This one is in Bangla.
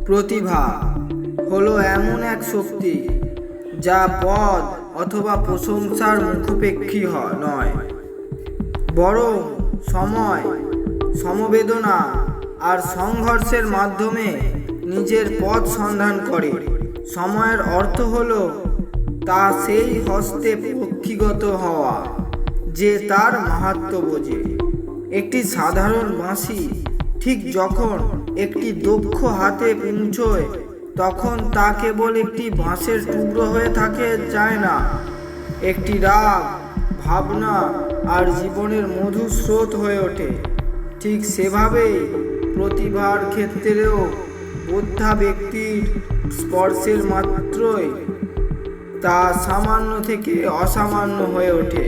প্রতিভা হলো এমন এক শক্তি যা পদ অথবা প্রশংসার মুখাপেক্ষী নয়, বরং সময়, সমবেদনা আর সংঘর্ষের মাধ্যমে নিজের পথ সন্ধান করে। সময়ের অর্থ হলো তা সেই হস্তে পক্ষীগত হওয়া যে তার মাহাত্ম্য বোঝে। একটি সাধারণ বাঁশি ঠিক যখন একটি দক্ষ হাতে পৌঁছয়, তখন তা কেবল একটি বাঁশের টুকরো হয়ে থাকে যায় না, একটি রাগ, ভাবনা আর জীবনের মধুর স্রোত হয়ে ওঠে। ঠিক সেভাবেই প্রতিভার ক্ষেত্রেও বোদ্ধা ব্যক্তির স্পর্শের মাত্রই তা সামান্য থেকে অসামান্য হয়ে ওঠে।